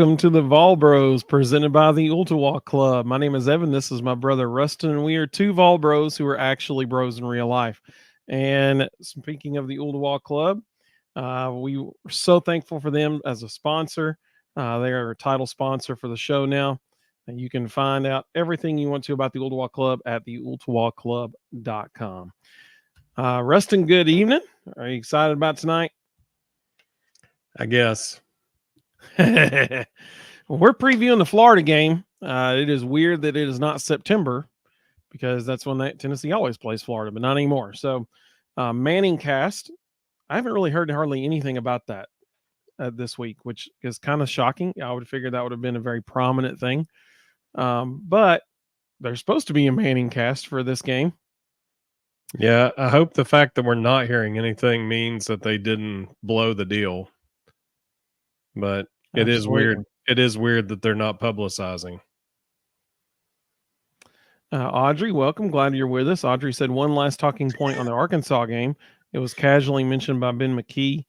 Welcome to the Vol Bros presented by the Ultiwalk Club. My name is Evan. This is my brother Rustin, and we are two Vol Bros who are actually bros in real life. And speaking of the Ultiwalk Club, we are so thankful for them as a sponsor. They are a title sponsor for the show now. And you can find out everything you want to about the Ultiwalk Club at theultiwalkclub.com. Rustin, good evening. Are you excited about tonight? I guess. We're previewing the Florida game. It is weird that it is not September because that's when Tennessee always plays Florida, but not anymore. So, Manning cast, I haven't really heard hardly anything about that this week, which is kind of shocking. I would figure that would have been a very prominent thing. But there's supposed to be a Manning cast for this game. Yeah, I hope the fact that we're not hearing anything means that they didn't blow the deal. But it is weird. It is weird that they're not publicizing. Audrey, welcome. Glad you're with us. Audrey said one last talking point on the Arkansas game. It was casually mentioned by Ben McKee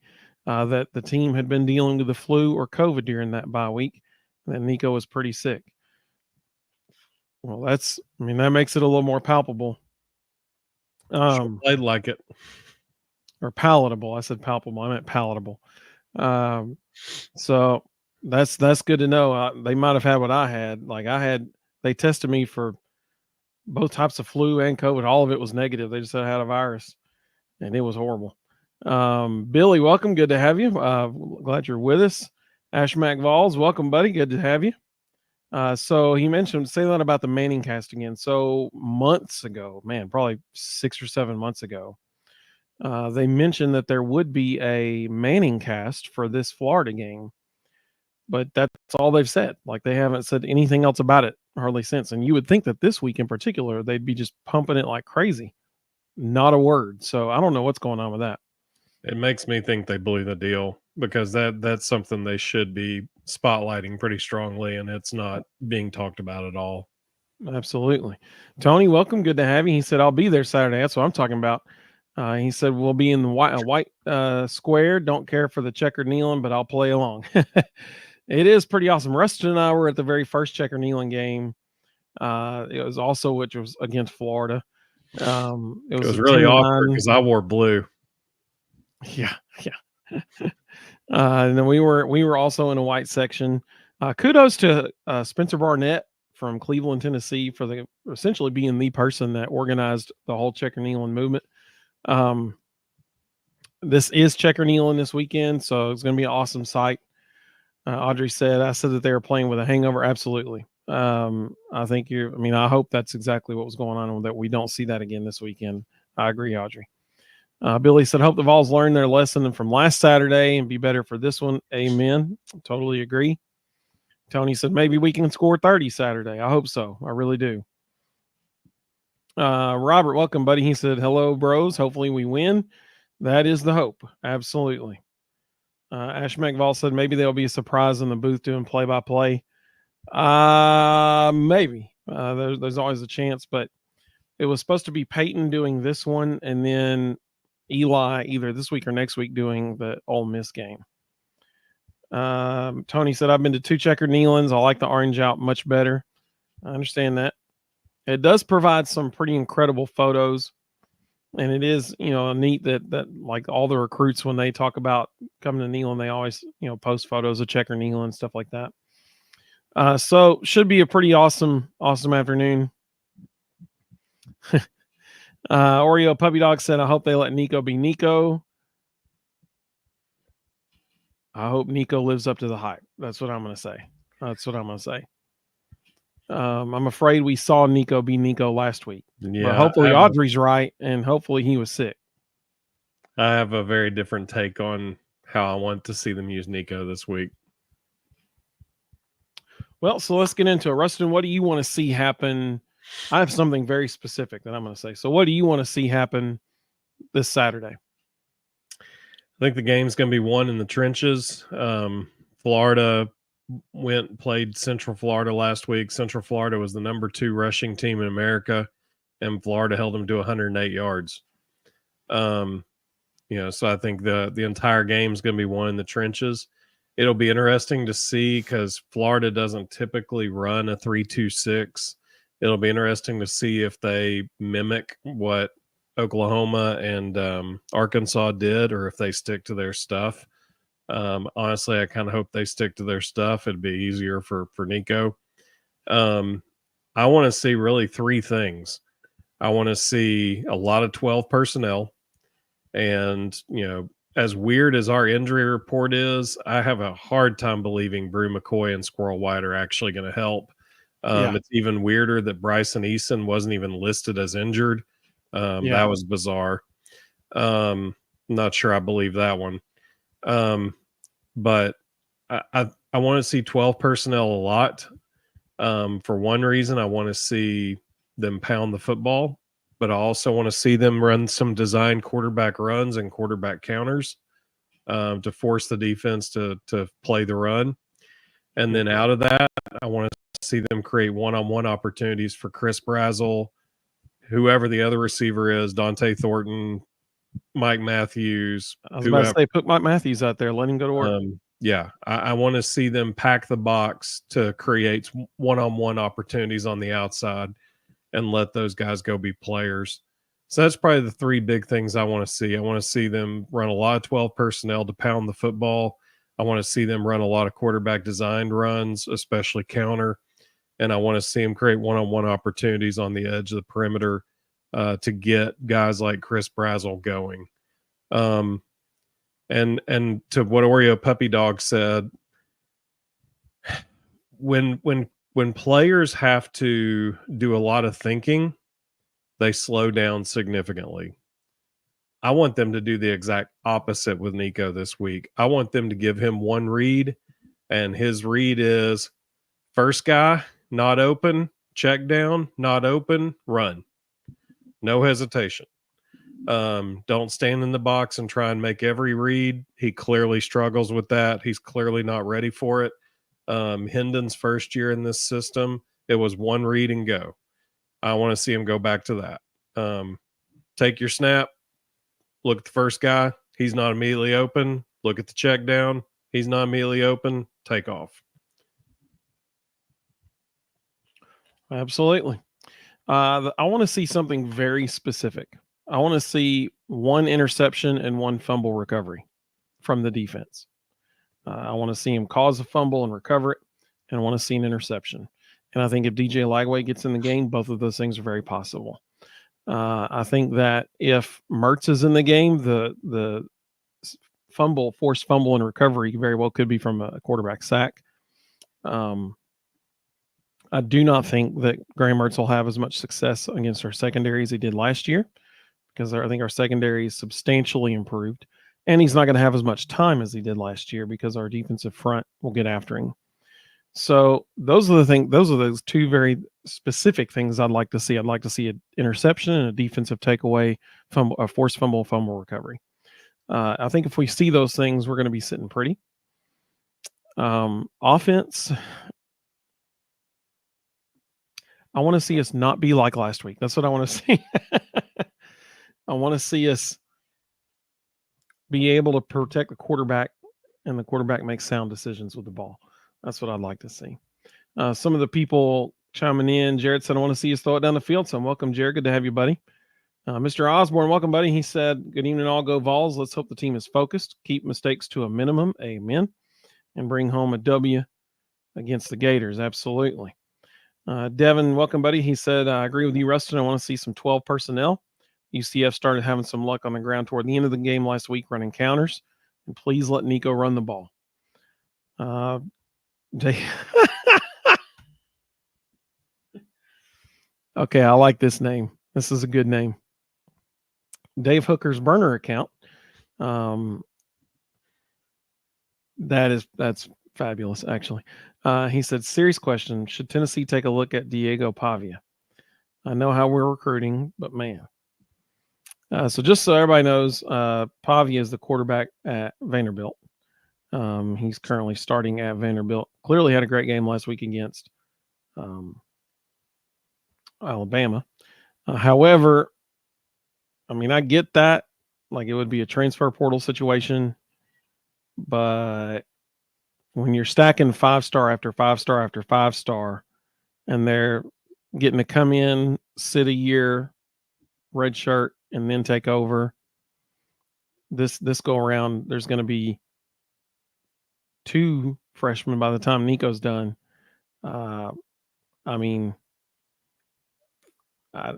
that the team had been dealing with the flu or COVID during that bye week, and that Nico was pretty sick. Well, that makes it a little more palpable. Played like it. Or palatable. I said palpable. I meant palatable. So that's good to know. They might have had what I had. They tested me for both types of flu and COVID. All of it was negative. They just said I had a virus, and it was horrible. Billy, welcome. Good to have you. Glad you're with us. Ash McValls, welcome, buddy. Good to have you. So he mentioned, say that about the Manning cast again. So months ago, probably 6 or 7 months ago, they mentioned that there would be a Manning cast for this Florida game, but that's all they've said. Like, they haven't said anything else about it hardly since. And you would think that this week in particular, they'd be just pumping it like crazy. Not a word. So I don't know what's going on with that. It makes me think they blew the deal because that's something they should be spotlighting pretty strongly, and it's not being talked about at all. Absolutely. Tony, welcome. Good to have you. He said, I'll be there Saturday. That's what I'm talking about. He said, we'll be in the white square. Don't care for the checkered kneeling, but I'll play along. It is pretty awesome. Rustin and I were at the very first checker kneeling game. It was also, which was against Florida. It was really awkward because I wore blue. Yeah. And then we were also in a white section. Kudos to Spencer Barnett from Cleveland, Tennessee, for essentially being the person that organized the whole checker kneeling movement. This is checker kneeling this weekend, so it's going to be an awesome sight. Audrey said, I said that they were playing with a hangover. Absolutely. I hope that's exactly what was going on, and that we don't see that again this weekend. I agree, Audrey. Billy said, hope the Vols learn their lesson from last Saturday and be better for this one. Amen. Totally agree. Tony said, maybe we can score 30 Saturday. I hope so. I really do. Robert, welcome, buddy. He said, hello, bros. Hopefully we win. That is the hope. Absolutely. Ash McVall said, maybe there'll be a surprise in the booth doing play-by-play. Maybe. There's always a chance, but it was supposed to be Peyton doing this one, and then Eli either this week or next week doing the Ole Miss game. Tony said, I've been to 2 checkered kneelings. I like the orange out much better. I understand that. It does provide some pretty incredible photos, and it is, neat that like all the recruits, when they talk about coming to kneeling, they always, post photos of checker kneeling and stuff like that. So should be a pretty awesome afternoon. Oreo Puppy Dog said, I hope they let Nico be Nico. I hope Nico lives up to the hype. That's what I'm going to say. I'm afraid we saw Nico be Nico last week. Yeah, but hopefully Audrey's right, and hopefully he was sick. I have a very different take on how I want to see them use Nico this week. Well, so let's get into it. Rustin, what do you want to see happen? I have something very specific that I'm going to say. So what do you want to see happen this Saturday? I think the game's going to be won in the trenches. Florida played Central Florida last week. Central Florida was the number 2 rushing team in America, and Florida held them to 108 yards. So I think the entire game is going to be won in the trenches. It'll be interesting to see because Florida doesn't typically run a 3-2-6. It'll be interesting to see if they mimic what Oklahoma and Arkansas did, or if they stick to their stuff. Honestly, I kind of hope they stick to their stuff. It'd be easier for Nico. I want to see really three things. I want to see a lot of 12 personnel. And, as weird as our injury report is, I have a hard time believing Brew McCoy and Squirrel White are actually going to help. It's even weirder that Bryson Eason wasn't even listed as injured. That was bizarre. Not sure I believe that one. But I want to see 12 personnel a lot. For one reason, I want to see them pound the football, but I also want to see them run some designed quarterback runs and quarterback counters to force the defense to play the run. And then out of that, I want to see them create one-on-one opportunities for Chris Brazzell, whoever the other receiver is, Dante Thornton, Mike Matthews. I was about to say, put Mike Matthews out there. Let him go to work. I want to see them pack the box to create one-on-one opportunities on the outside and let those guys go be players. So that's probably the three big things I want to see. I want to see them run a lot of 12 personnel to pound the football. I want to see them run a lot of quarterback designed runs, especially counter. And I want to see them create one-on-one opportunities on the edge of the perimeter to get guys like Chris Brazzell going. And to what Oreo Puppy Dog said, when players have to do a lot of thinking, they slow down significantly. I want them to do the exact opposite with Nico this week. I want them to give him one read, and his read is first guy, not open, check down, not open, run. No hesitation. Don't stand in the box and try and make every read. He clearly struggles with that. He's clearly not ready for it. Hendon's first year in this system, it was one read and go. I want to see him go back to that. Take your snap, look at the first guy. He's not immediately open. Look at the check down. He's not immediately open. Take off. Absolutely. I want to see something very specific. I want to see one interception and one fumble recovery from the defense. I want to see him cause a fumble and recover it, and I want to see an interception. And I think if DJ Lagway gets in the game, both of those things are very possible. I think that if Mertz is in the game, the forced fumble and recovery very well could be from a quarterback sack. I do not think that Graham Mertz will have as much success against our secondary as he did last year, because I think our secondary is substantially improved, and he's not going to have as much time as he did last year because our defensive front will get after him. So those are those two very specific things I'd like to see. I'd like to see an interception and a defensive takeaway, a forced fumble recovery. I think if we see those things, we're going to be sitting pretty. Offense, I want to see us not be like last week. That's what I want to see. I want to see us be able to protect the quarterback, and the quarterback makes sound decisions with the ball. That's what I'd like to see. Some of the people chiming in, Jared said, I want to see us throw it down the field. So welcome, Jared. Good to have you, buddy. Mr. Osborne, welcome, buddy. He said, good evening, all. Go Vols. Let's hope the team is focused. Keep mistakes to a minimum. Amen. And bring home a W against the Gators. Absolutely. Devin, welcome, buddy. He said, I agree with you, Rustin. I want to see some 12 personnel. UCF started having some luck on the ground toward the end of the game last week running counters. And please let Nico run the ball. Okay, I like this name. This is a good name. Dave Hooker's burner account. That's fabulous, actually. He said, serious question. Should Tennessee take a look at Diego Pavia? I know how we're recruiting, but man. So just so everybody knows, Pavia is the quarterback at Vanderbilt. He's currently starting at Vanderbilt. Clearly had a great game last week against Alabama. However, I mean, I get that. Like, it would be a transfer portal situation, but when you're stacking 5-star after 5-star after 5-star, and they're getting to come in, sit a year, red shirt, and then take over. This go around, there's going to be 2 freshmen by the time Nico's done. I mean, I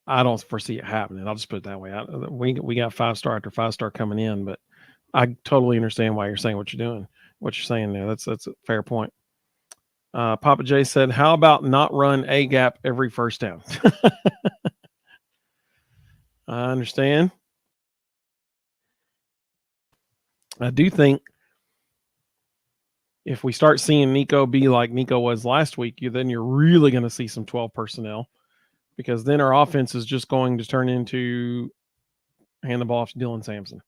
don't foresee it happening. I'll just put it that way. We got 5-star after 5-star coming in, but I totally understand why you're saying what you're doing, what you're saying there. That's a fair point. Papa J said, "How about not run a gap every first down?" I understand. I do think if we start seeing Nico be like Nico was last week, then you're really going to see some 12 personnel, because then our offense is just going to turn into hand the ball off to Dylan Sampson.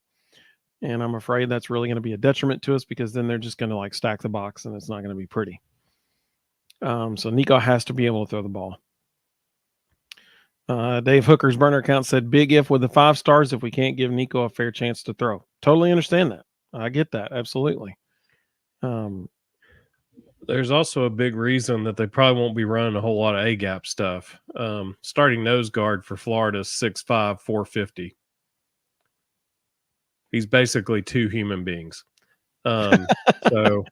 And I'm afraid that's really going to be a detriment to us, because then they're just going to like stack the box and it's not going to be pretty. So Nico has to be able to throw the ball. Dave Hooker's burner account said, "Big if with the 5 stars if we can't give Nico a fair chance to throw." Totally understand that. I get that. Absolutely. There's also a big reason that they probably won't be running a whole lot of A-gap stuff. Starting nose guard for Florida is 6'5", 450. He's basically 2 human beings. So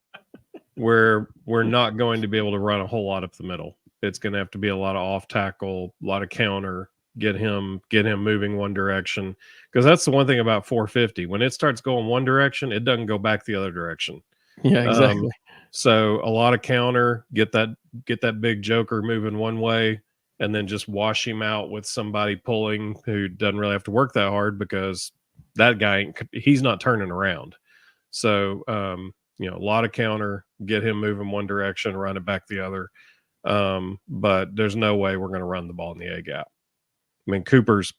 we're not going to be able to run a whole lot up the middle. It's going to have to be a lot of off tackle, a lot of counter, get him moving one direction. Because that's the one thing about 450. When it starts going one direction, it doesn't go back the other direction. Yeah, exactly. So a lot of counter, get that big joker moving one way, and then just wash him out with somebody pulling who doesn't really have to work that hard, because that guy, he's not turning around. So, a lot of counter, get him moving one direction, run it back the other. But there's no way we're going to run the ball in the A gap. I mean, Cooper's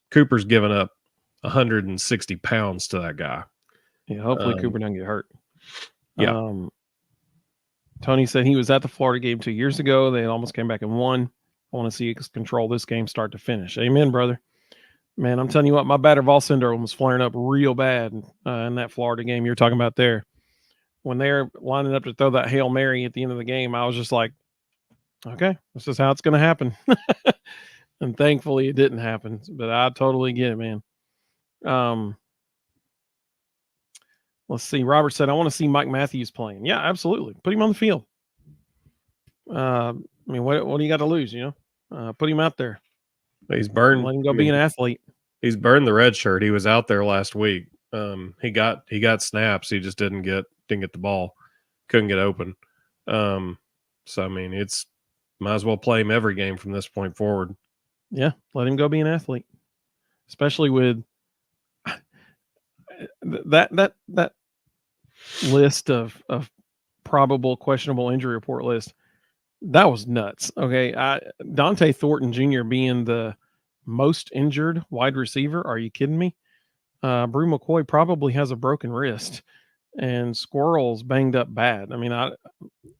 given up 160 pounds to that guy. Yeah, hopefully Cooper doesn't get hurt. Yeah. Tony said he was at the Florida game 2 years ago. They almost came back and won. I want to see us control this game start to finish. Amen, brother. Man, I'm telling you what, my batter ball syndrome was flaring up real bad in that Florida game you're talking about there. When they're lining up to throw that Hail Mary at the end of the game, I was just like, okay, this is how it's going to happen. And thankfully it didn't happen, but I totally get it, man. Let's see. Robert said, "I want to see Mike Matthews playing." Yeah, absolutely. Put him on the field. I mean, what do you got to lose? Put him out there. He's burned. Let him go be an athlete. He's burned the red shirt. He was out there last week. He got snaps. He just didn't get the ball. Couldn't get open. So I mean, might as well play him every game from this point forward. Yeah, let him go be an athlete, especially with that list of probable questionable injury report list. That was nuts. Okay, Dante Thornton Jr. being the most injured wide receiver. Are you kidding me? Brew McCoy probably has a broken wrist, and Squirrel's banged up bad. I mean,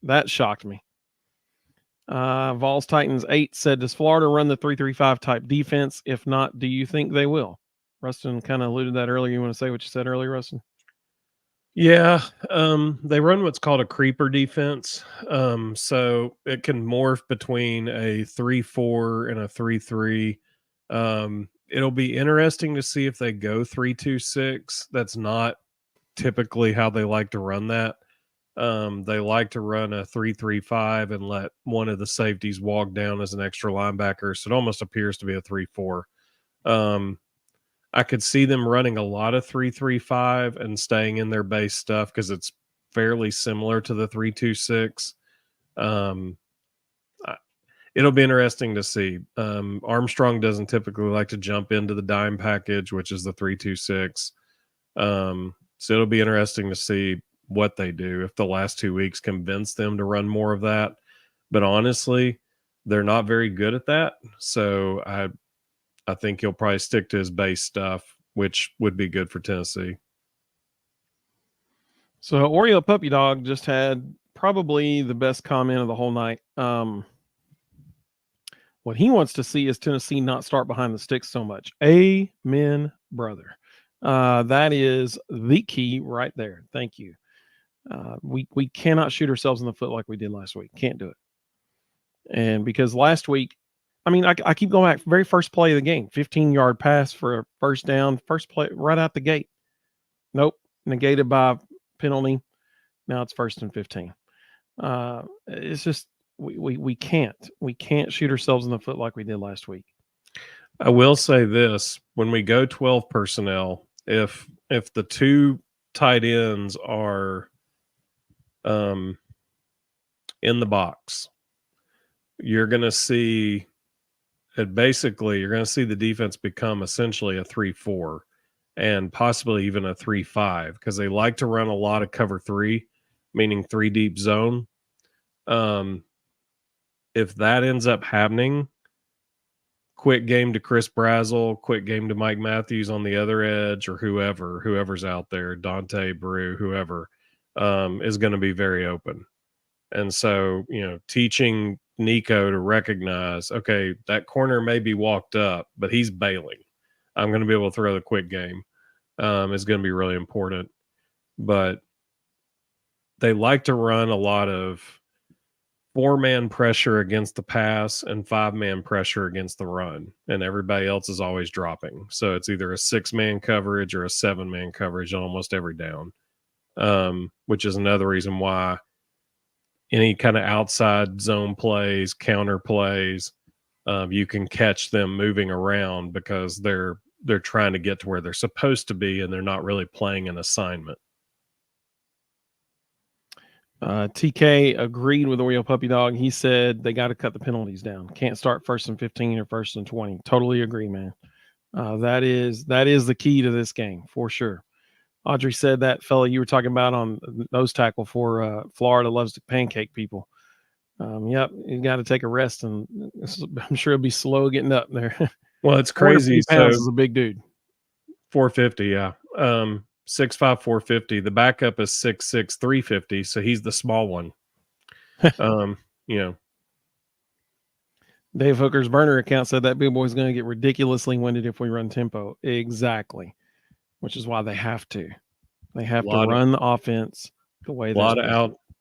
that shocked me. Vols Titans 8 said, "Does Florida run the 3-3-5 type defense? If not, do you think they will?" Rustin kind of alluded that earlier. You want to say what you said earlier, Rustin? Yeah, they run what's called a creeper defense. So it can morph between a 3-4 and a 3-3. It'll be interesting to see if they go 3-2-6. That's not typically how they like to run that. They like to run a 3-3-5 and let one of the safeties walk down as an extra linebacker. So it almost appears to be a 3-4. I could see them running a lot of 3-3-5 and staying in their base stuff, because it's fairly similar to the 3-2-6. It'll be interesting to see. Armstrong doesn't typically like to jump into the dime package, which is the 3-2-6. So it'll be interesting to see what they do, if the last 2 weeks convince them to run more of that. But honestly, they're not very good at that. So I think he'll probably stick to his base stuff, which would be good for Tennessee. So Oreo Puppy Dog just had probably the best comment of the whole night. What he wants to see is Tennessee not start behind the sticks so much. Amen, brother. That is the key right there. Thank you. We cannot shoot ourselves in the foot like we did last week. Can't do it. And because last week, I mean, I keep going back. Very first play of the game, 15-yard pass for a first down, first play right out the gate. Nope, negated by penalty. Now it's 1st and 15. It's just we can't shoot ourselves in the foot like we did last week. I will say this: when we go 12 personnel, if the two tight ends are in the box, you're going to see it. Basically, you're going to see the defense become essentially a 3-4 and possibly even a 3-5 because they like to run a lot of cover 3, meaning 3 deep zone. If that ends up happening, quick game to Chris Brazzell, quick game to Mike Matthews on the other edge, or whoever's out there, Dante, Brew, whoever, is going to be very open. And so, teaching Nico to recognize, okay, that corner may be walked up, but he's bailing. I'm going to be able to throw the quick game. Is going to be really important. But they like to run a lot of 4-man pressure against the pass and 5-man pressure against the run, and everybody else is always dropping. So it's either a 6-man coverage or a 7-man coverage on almost every down, which is another reason why any kind of outside zone plays, counter plays, you can catch them moving around because they're trying to get to where they're supposed to be, and they're not really playing an assignment. TK agreed with Oreo Puppy Dog. He said they got to cut the penalties down. Can't start 1st and 15 or 1st and 20. Totally agree, man. That is the key to this game for sure. Audrey said that fella you were talking about on nose tackle for Florida loves to pancake people. Yep, you got to take a rest, and I'm sure it'll be slow getting up there. Well, it's crazy. Pounds is a big dude. 450, yeah. 6'5", 450. The backup is 6'6", 350. So he's the small one. Dave Hooker's burner account said that big boy's going to get ridiculously winded if we run tempo. Exactly, which is why they have to. They have to run the offense the way they're a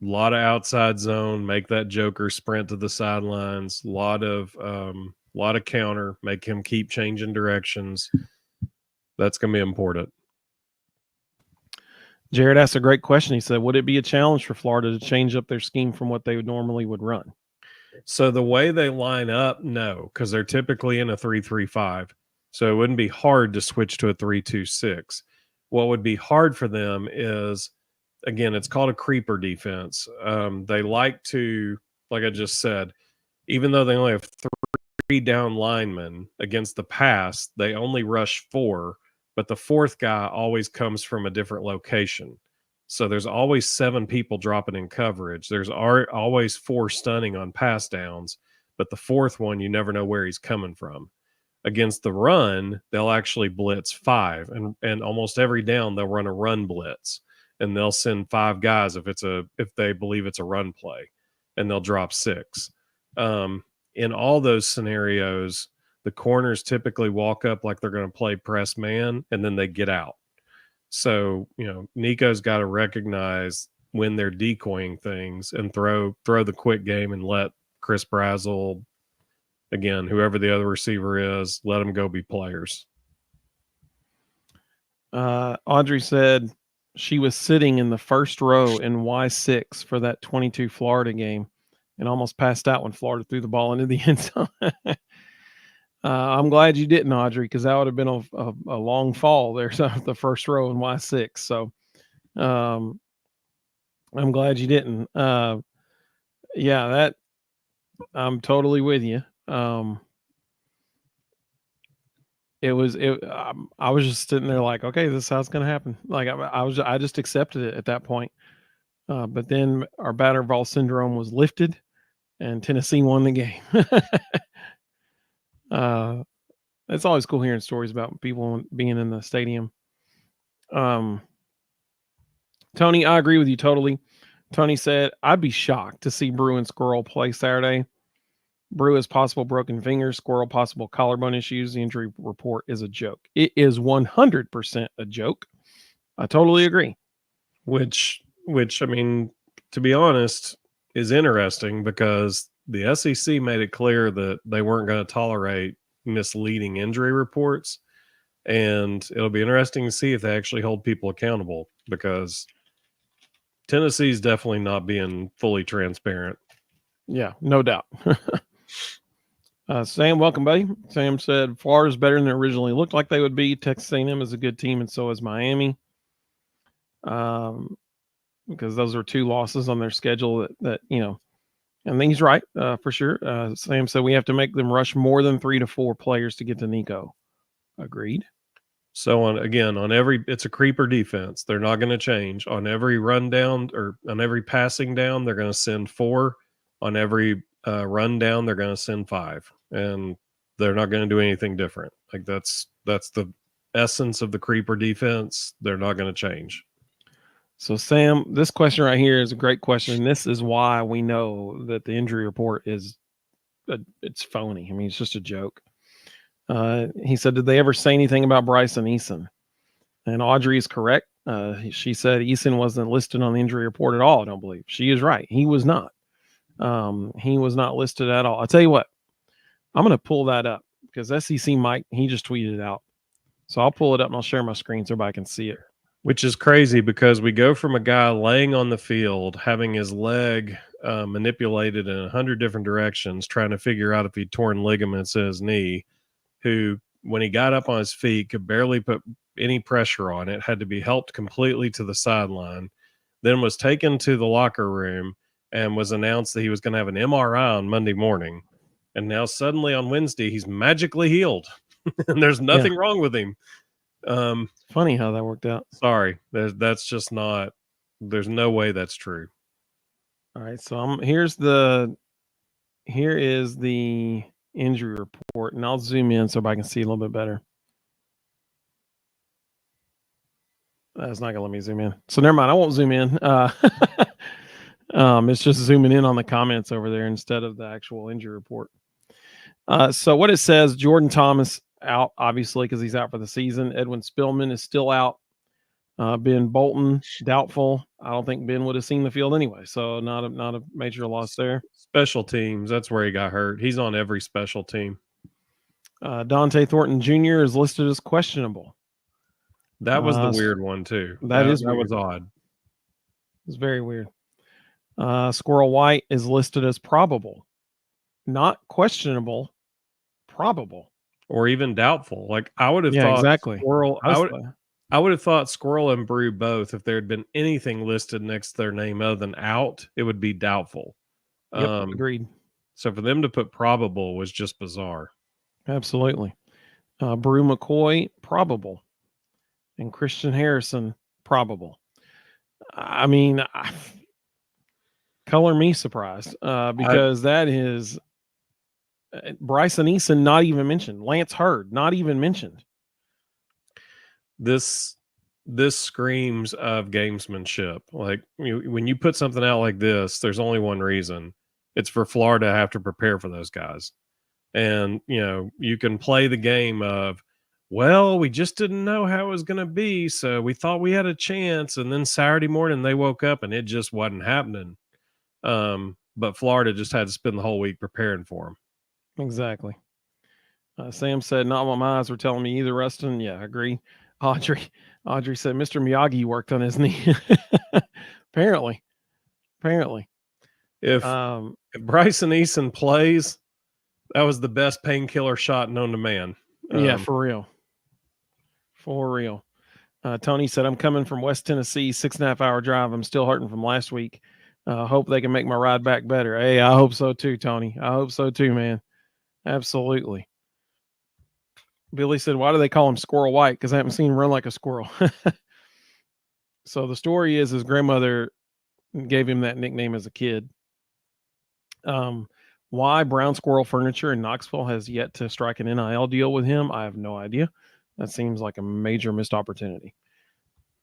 lot of outside zone. Make that joker sprint to the sidelines. A lot of counter. Make him keep changing directions. That's going to be important. Jared asked a great question. He said, would it be a challenge for Florida to change up their scheme from what they normally would run? So the way they line up, no, because they're typically in a 3-3-5. So it wouldn't be hard to switch to a 3-2-6. What would be hard for them is, again, it's called a creeper defense. They like to, like I just said, even though they only have 3 down linemen against the pass, they only rush 4. But the 4th guy always comes from a different location. So there's always 7 people dropping in coverage. There's always 4 stunning on pass downs, but the 4th one, you never know where he's coming from. Against the run, they'll actually blitz 5, and almost every down they'll run a run blitz, and they'll send 5 guys if they believe it's a run play, and they'll drop 6. In all those scenarios, the corners typically walk up like they're going to play press man, and then they get out. So, Nico's got to recognize when they're decoying things and throw the quick game and let Chris Brazzell, again, whoever the other receiver is, let them go be players. Audrey said she was sitting in the first row in Y6 for that 22 Florida game and almost passed out when Florida threw the ball into the end zone. I'm glad you didn't, Audrey, because that would have been a long fall there. So the first row in Y6. So I'm glad you didn't. Yeah, I'm totally with you. I was just sitting there like, okay, this is how it's going to happen. Like I just accepted it at that point. But then our batter ball syndrome was lifted and Tennessee won the game. It's always cool hearing stories about people being in the stadium. Tony, I agree with you totally. Tony said, I'd be shocked to see Brew and Squirrel play Saturday. Brew has possible broken fingers, Squirrel possible collarbone issues. The injury report is a joke. It is 100% a joke. I totally agree. Which which, I mean, to be honest, is interesting because the SEC made it clear that they weren't going to tolerate misleading injury reports. And it'll be interesting to see if they actually hold people accountable, because Tennessee's definitely not being fully transparent. Yeah, no doubt. Sam, welcome, buddy. Sam said Florida's better than it originally looked like they would be. Texas A&M is a good team, and so is Miami. Because those are two losses on their schedule that and he's right for sure. Sam said we have to make them rush more than 3 to 4 players to get to Nico. Agreed. So on every, it's a creeper defense. They're not going to change on every rundown or on every passing down. They're going to send 4. On every rundown, they're going to send 5, and they're not going to do anything different. Like that's the essence of the creeper defense. They're not going to change. So Sam, this question right here is a great question, and this is why we know that the injury report is it's phony. I mean, it's just a joke. He said, did they ever say anything about Bryson Eason? And Audrey is correct. She said Eason wasn't listed on the injury report at all. I don't believe. She is right. He was not. He was not listed at all. I'll tell you what, I'm going to pull that up because SEC Mike, he just tweeted it out. So I'll pull it up and I'll share my screen so everybody can see it. Which is crazy because we go from a guy laying on the field, having his leg manipulated in 100 different directions, trying to figure out if he torn ligaments in his knee, who, when he got up on his feet, could barely put any pressure on it, had to be helped completely to the sideline, then was taken to the locker room and was announced that he was going to have an MRI on Monday morning. And now suddenly on Wednesday, he's magically healed and there's nothing wrong with him. Funny how that worked out. Sorry, that's just not. There's no way that's true. All right, so here is the injury report, and I'll zoom in so I can see a little bit better. That's not gonna let me zoom in. So never mind. I won't zoom in. It's just zooming in on the comments over there instead of the actual injury report. So what it says: Jordan Thomas out, obviously, because he's out for the season. Edwin Spillman is still out. Ben Bolton, doubtful. I don't think Ben would have seen the field anyway, so not a major loss there. Special teams, that's where he got hurt. He's on every special team. Dante Thornton Jr. is listed as questionable. That was the weird one too. That was odd. It's very weird. Squirrel White is listed as probable, not questionable, probable, or even doubtful. Like I would have thought exactly. Squirrel. I would have thought Squirrel and Brew both, if there had been anything listed next to their name other than out, it would be doubtful. Yep, agreed. So for them to put probable was just bizarre. Absolutely. Brew McCoy, probable. And Christian Harrison, probable. I mean, color me surprised because that is Bryson Eason not even mentioned. Lance Hurd not even mentioned. This screams of gamesmanship. Like when you put something out like this, there's only one reason. It's for Florida to have to prepare for those guys. And, you can play the game of, well, we just didn't know how it was going to be, so we thought we had a chance. And then Saturday morning they woke up and it just wasn't happening. But Florida just had to spend the whole week preparing for them. Exactly. Sam said, not what my eyes were telling me either, Rustin. Yeah, I agree. Audrey said Mr. Miyagi worked on his knee. Apparently. If Bryson Eason plays, that was the best painkiller shot known to man. Yeah, for real. Tony said, I'm coming from West Tennessee, 6.5 hour drive. I'm still hurting from last week. Hope they can make my ride back better. Hey, I hope so too, Tony. I hope so too, man. Absolutely. Billy said, why do they call him Squirrel White? Because I haven't seen him run like a squirrel. So the story is his grandmother gave him that nickname as a kid. Why Brown Squirrel Furniture in Knoxville has yet to strike an NIL deal with him, I have no idea. That seems like a major missed opportunity.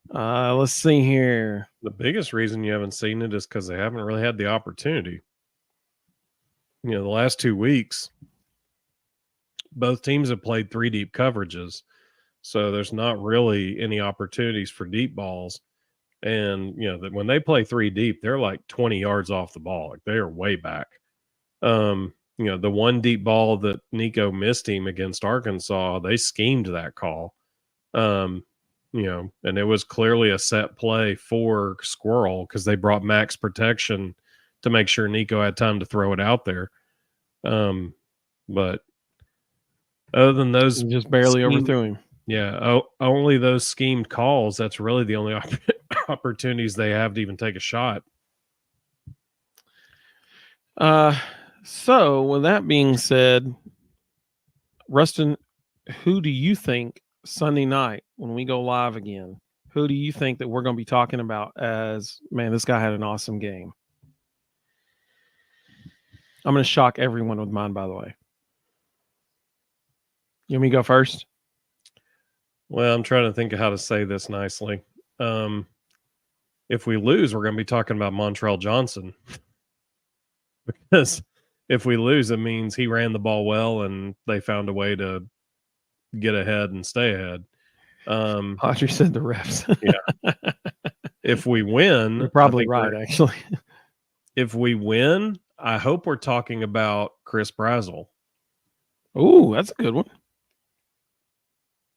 Let's see here. The biggest reason you haven't seen it is because they haven't really had the opportunity. The last 2 weeks, both teams have played 3 deep coverages. So there's not really any opportunities for deep balls. And that when they play 3 deep, they're like 20 yards off the ball. Like they are way back. The one deep ball that Nico missed him against Arkansas, they schemed that call. And it was clearly a set play for Squirrel because they brought max protection to make sure Nico had time to throw it out there. But other than those, You just barely overthrew him. Yeah, only those schemed calls. That's really the only opportunities they have to even take a shot. So with that being said, Rustin, who do you think Sunday night when we go live again? Who do you think that we're going to be talking about as, man, this guy had an awesome game? I'm going to shock everyone with mine, by the way. You want me to go first? Well, I'm trying to think of how to say this nicely. If we lose, we're going to be talking about Montrell Johnson. Because if we lose, it means he ran the ball well and they found a way to get ahead and stay ahead. Audrey said the refs. Yeah. If we win, you're probably right, actually. If we win, I hope we're talking about Chris Brazzell. Ooh, that's a good one.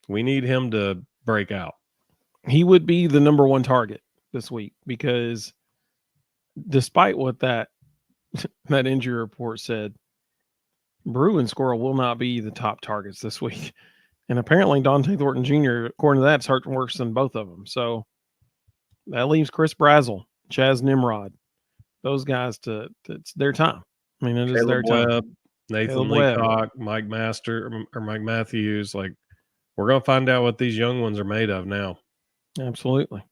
We need him to break out. He would be the number one target this week because despite what that injury report said, Brew and Squirrel will not be the top targets this week. And apparently Dante Thornton Jr., according to that, is hurt worse than both of them. So that leaves Chris Brazzell, Chaz Nimrod, those guys it's their time. I mean, it is their time. Webb, Nathan Leacock, Mike Matthews, like, we're going to find out what these young ones are made of now. Absolutely.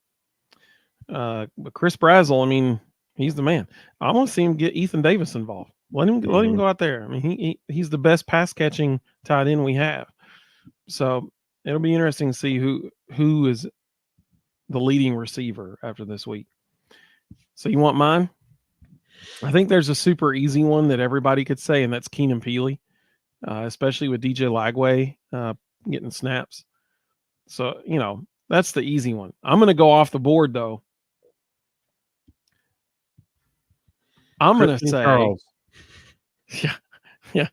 But Chris Brazzell, I mean, he's the man. I want to see him get Ethan Davis involved. Let him go out there. I mean, he's the best pass catching tight end we have. So it'll be interesting to see who is the leading receiver after this week. So you want mine? I think there's a super easy one that everybody could say, and that's Keenan Peely, especially with DJ Lagway getting snaps. So, that's the easy one. I'm going to go off the board, though. I'm going to say, Charles. Yeah.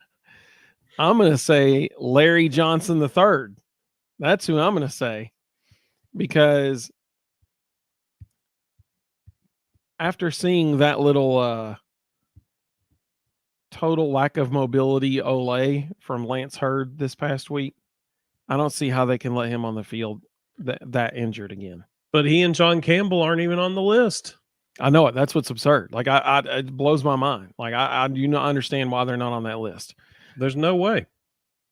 I'm going to say Larry Johnson III. That's who I'm going to say, because after seeing that little total lack of mobility Olay from Lance Hurd this past week, I don't see how they can let him on the field that injured again. But he and John Campbell aren't even on the list. I know it. That's what's absurd. Like it blows my mind. Like I do not understand why they're not on that list. There's no way.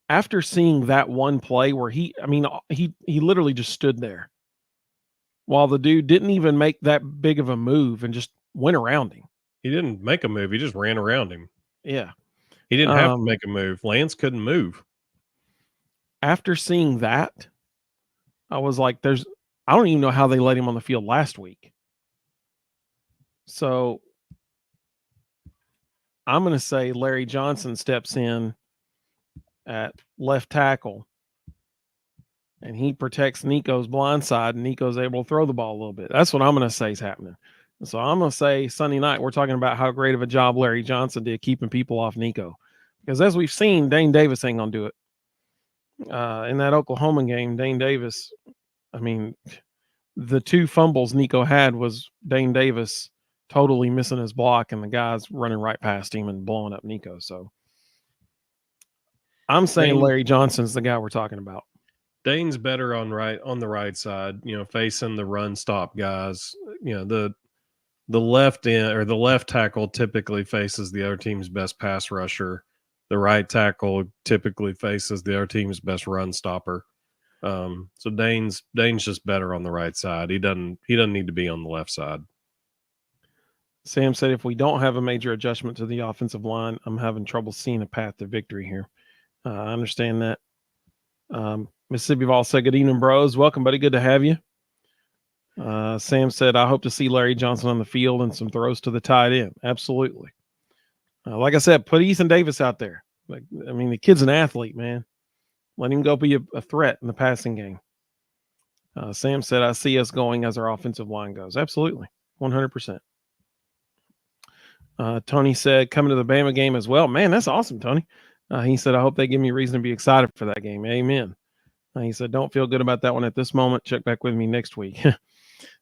After seeing that one play where he literally just stood there while the dude didn't even make that big of a move and just went around him. He didn't make a move. He just ran around him. Yeah. He didn't have to make a move. Lance couldn't move. After seeing that, I was like, I don't even know how they let him on the field last week. So I'm going to say Larry Johnson steps in at left tackle and he protects Nico's blind side, and Nico's able to throw the ball a little bit. That's what I'm going to say is happening. So I'm going to say Sunday night, we're talking about how great of a job Larry Johnson did keeping people off Nico. Because as we've seen, Dane Davis ain't going to do it. In that Oklahoma game, Dane Davis, I mean, the two fumbles Nico had was Dane Davis totally missing his block and the guys running right past him and blowing up Nico. So I'm saying Larry Johnson's the guy we're talking about. Dane's better on the right side, facing the run stop guys. The left end or the left tackle typically faces the other team's best pass rusher. The right tackle typically faces the other team's best run stopper. So Dane's just better on the right side. He doesn't need to be on the left side. Sam said, if we don't have a major adjustment to the offensive line, I'm having trouble seeing a path to victory here. I understand that. Mississippi Vol said, good evening, bros. Welcome, buddy. Good to have you. Sam said, I hope to see Larry Johnson on the field and some throws to the tight end. Absolutely. Like I said, put Ethan Davis out there. The kid's an athlete, man. Let him go be a threat in the passing game. Sam said, I see us going as our offensive line goes. Absolutely. 100%. Tony said, coming to the Bama game as well. Man, that's awesome, Tony. He said, I hope they give me reason to be excited for that game. Amen. He said, don't feel good about that one at this moment. Check back with me next week.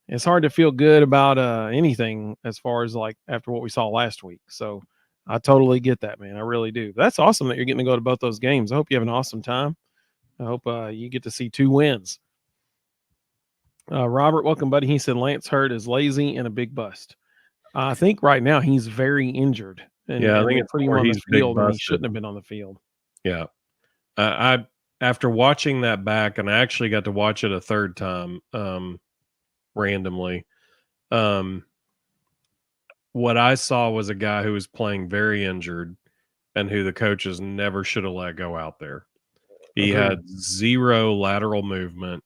It's hard to feel good about anything as far as like after what we saw last week. So I totally get that, man. I really do. That's awesome that you're getting to go to both those games. I hope you have an awesome time. I hope you get to see 2 wins. Robert, welcome, buddy. He said Lance Hurd is lazy and a big bust. I think right now he's very injured. And, I think it's putting him on the field and he shouldn't have been on the field. Yeah. I after watching that back, and I actually got to watch it a third time randomly. What I saw was a guy who was playing very injured and who the coaches never should have let go out there. He had 0 lateral movement.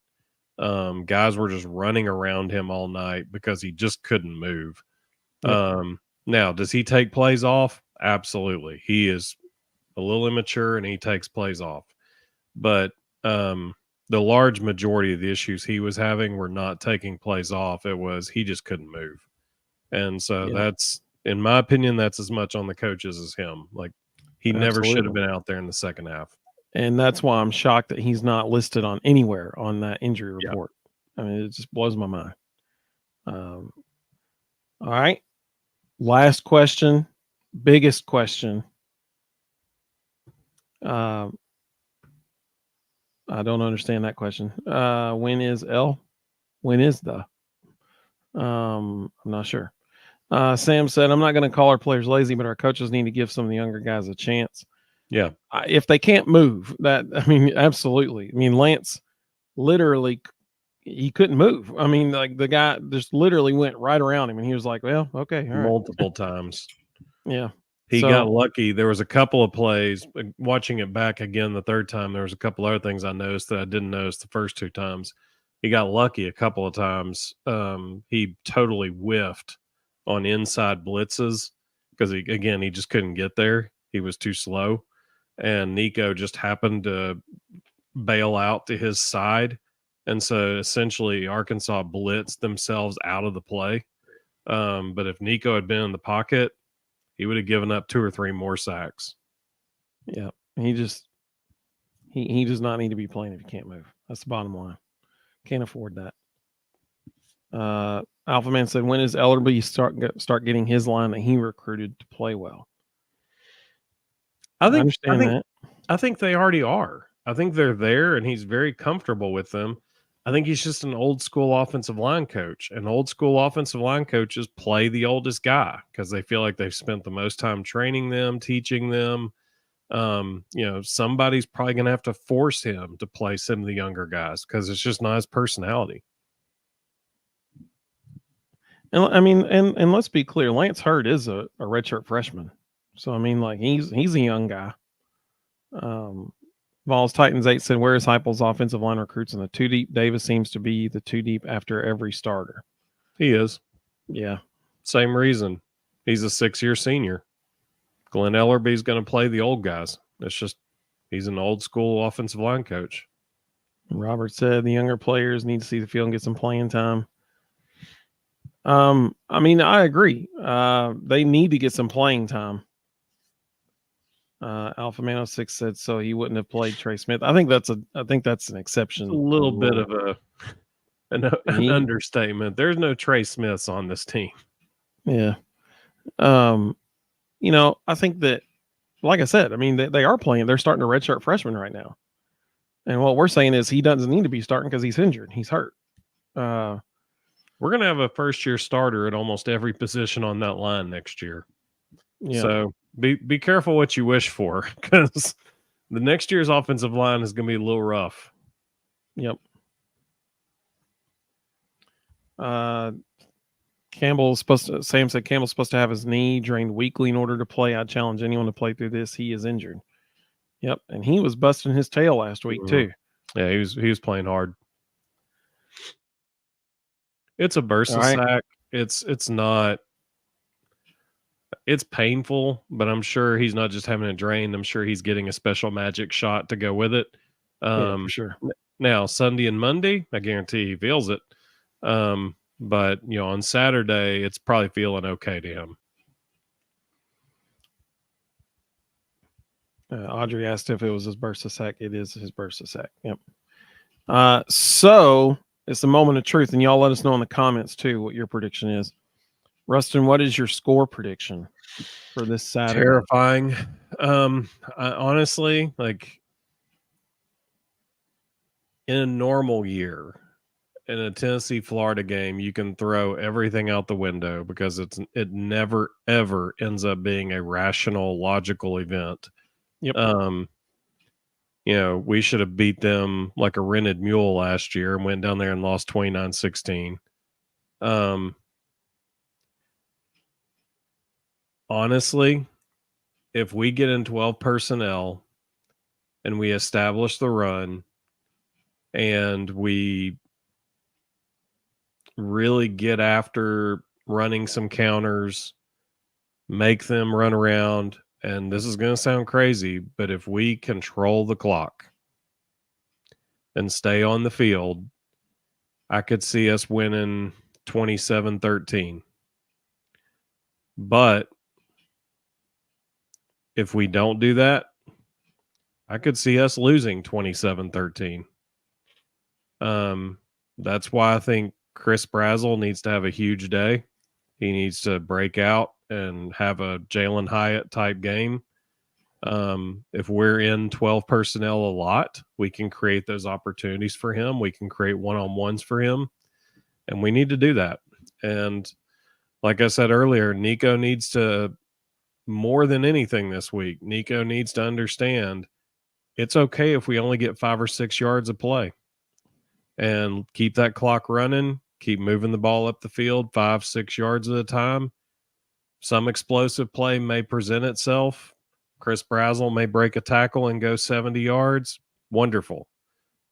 Guys were just running around him all night because he just couldn't move. Now, does he take plays off? Absolutely. He is a little immature and he takes plays off. But the large majority of the issues he was having were not taking plays off. It was he just couldn't move. And so that's, in my opinion, that's as much on the coaches as him. Like, he never should have been out there in the second half. And that's why I'm shocked that he's not listed on anywhere on that injury report. I mean, it just blows my mind. All right. Last question, biggest question. I don't understand that question. When is L? When is the? I'm not sure. Sam said, I'm not going to call our players lazy, but our coaches need to give some of the younger guys a chance. Yeah. If they can't move, absolutely. I mean, Lance literally, he couldn't move. I mean, like the guy just literally went right around him and he was like, well, okay. All right. Multiple times. Yeah. He got lucky. There was a couple of plays, watching it back again the third time, there was a couple other things I noticed that I didn't notice the first 2 times. He got lucky a couple of times. He totally whiffed on inside blitzes because he just couldn't get there. He was too slow. And Nico just happened to bail out to his side. And so essentially Arkansas blitzed themselves out of the play. But if Nico had been in the pocket, he would have given up 2 or 3 more sacks. Yeah. He does not need to be playing if he can't move. That's the bottom line. Can't afford that. Alpha Man said, when is Ellerby start getting his line that he recruited to play well? I think they already are. I think they're there and he's very comfortable with them. I think he's just an old school offensive line coach, and old school offensive line coaches play the oldest guy because they feel like they've spent the most time training them, teaching them. Somebody's probably going to have to force him to play some of the younger guys because it's just not his personality. And I mean, and let's be clear, Lance Hurd is a redshirt freshman. So, I mean, like he's a young guy. Vols Titans 8 said, where is Heupel's offensive line recruits in the 2 deep? Davis seems to be the 2 deep after every starter. He is. Yeah. Same reason. He's a 6-year senior. Glenn Ellerby's going to play the old guys. It's just he's an old school offensive line coach. Robert said the younger players need to see the field and get some playing time. I mean, I agree. They need to get some playing time. Alpha Man 06 said so he wouldn't have played Trey Smith. I think that's an exception. A little bit of an understatement. There's no Trey Smiths on this team. Yeah. I think that, like I said, I mean, they are playing. They're starting a redshirt freshman right now. And what we're saying is he doesn't need to be starting because he's injured. He's hurt. We're going to have a first-year starter at almost every position on that line next year. Yeah. So be careful what you wish for, because the next year's offensive line is going to be a little rough. Yep. Sam said Campbell's supposed to have his knee drained weekly in order to play. I challenge anyone to play through this. He is injured. Yep. And he was busting his tail last week too. Yeah, he was playing hard. It's a bursa sack. It's painful, but I'm sure he's not just having it drained. I'm sure he's getting a special magic shot to go with it. Yeah, for sure. Now, Sunday and Monday, I guarantee he feels it. But, on Saturday, it's probably feeling okay to him. Audrey asked if it was his burst of sack. It is his burst of sack. Yep. So it's the moment of truth, and y'all let us know in the comments too what your prediction is. Rustin, what is your score prediction for this Saturday? Terrifying. Honestly, like in a normal year, in a Tennessee-Florida game, you can throw everything out the window because it never ever ends up being a rational, logical event. Yep. We should have beat them like a rented mule last year and went down there and lost 29-16. Honestly, if we get in 12 personnel and we establish the run and we really get after running some counters, make them run around, and this is going to sound crazy, but if we control the clock and stay on the field, I could see us winning 27-13. But if we don't do that, I could see us losing 27-13. That's why I think Chris Brazzell needs to have a huge day. He needs to break out and have a Jalen Hyatt type game. If we're in 12 personnel a lot, we can create those opportunities for him. We can create one-on-ones for him, and we need to do that. And like I said earlier, Nico needs to, more than anything this week, Nico needs to understand it's okay if we only get 5 or 6 yards of play and keep that clock running, keep moving the ball up the field 5-6 yards at a time. Some explosive play may present itself. Chris Brazzell may break a tackle and go 70 yards. Wonderful.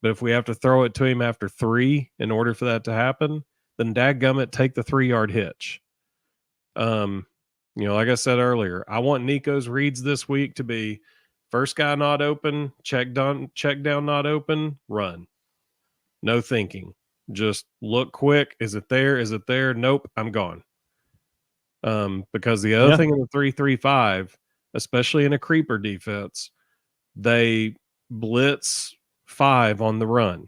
But if we have to throw it to him after 3 in order for that to happen, then dadgummit, take the 3-yard hitch. Like I said earlier, I want Nico's reads this week to be first guy not open, check down not open, run. No thinking. Just look quick. Is it there? Is it there? Nope, I'm gone. Because the other thing in the 3-3-5, especially in a creeper defense, they blitz 5 on the run.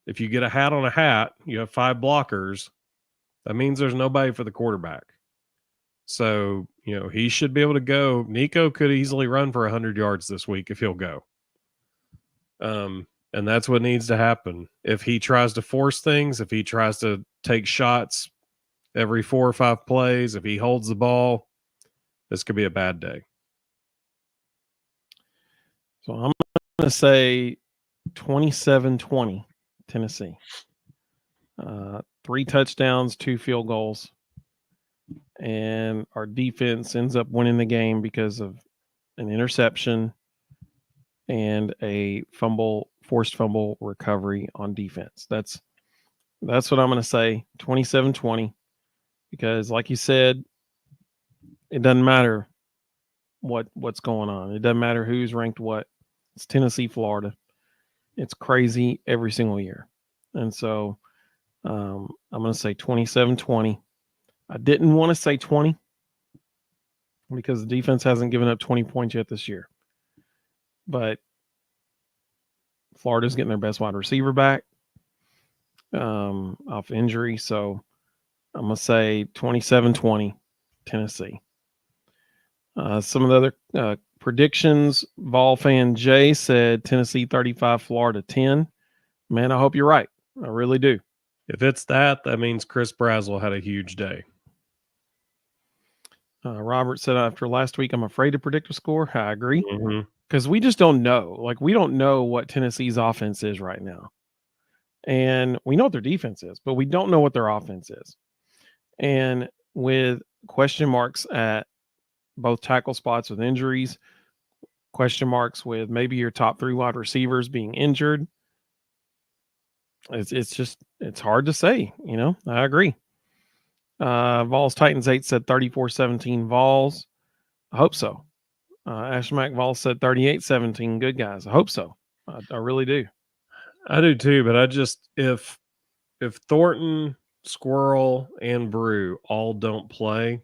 If you get a hat on a hat, you have 5 blockers. That means there's nobody for the quarterback. So, he should be able to go. Nico could easily run for 100 yards this week if he'll go. And that's what needs to happen. If he tries to force things, if he tries to take shots every 4 or 5 plays, if he holds the ball, this could be a bad day. So I'm going to say 27-20 Tennessee. 3 touchdowns, 2 field goals. And our defense ends up winning the game because of an interception and a forced fumble recovery on defense. That's what I'm going to say, 27-20, because like you said, it doesn't matter what's going on. It doesn't matter who's ranked what. It's Tennessee, Florida. It's crazy every single year. And so I'm going to say 27-20. I didn't want to say 20 because the defense hasn't given up 20 points yet this year. But Florida's getting their best wide receiver back off injury. So I'm going to say 27-20 Tennessee. Some of the other predictions, Vol fan Jay said Tennessee 35, Florida 10. Man, I hope you're right. I really do. If it's that means Chris Brazzell had a huge day. Robert said after last week, I'm afraid to predict a score. I agree. Mm-hmm. We just don't know. Like, we don't know what Tennessee's offense is right now. And we know what their defense is, but we don't know what their offense is. And with question marks at both tackle spots with injuries, question marks with maybe your top 3 wide receivers being injured, it's hard to say. I agree. Vols Titans 8 said 34-17 Vols. I hope so. Ashmack Vols said 38-17. Good guys. I hope so. I really do. I do too, but I just if Thornton, Squirrel, and Brew all don't play,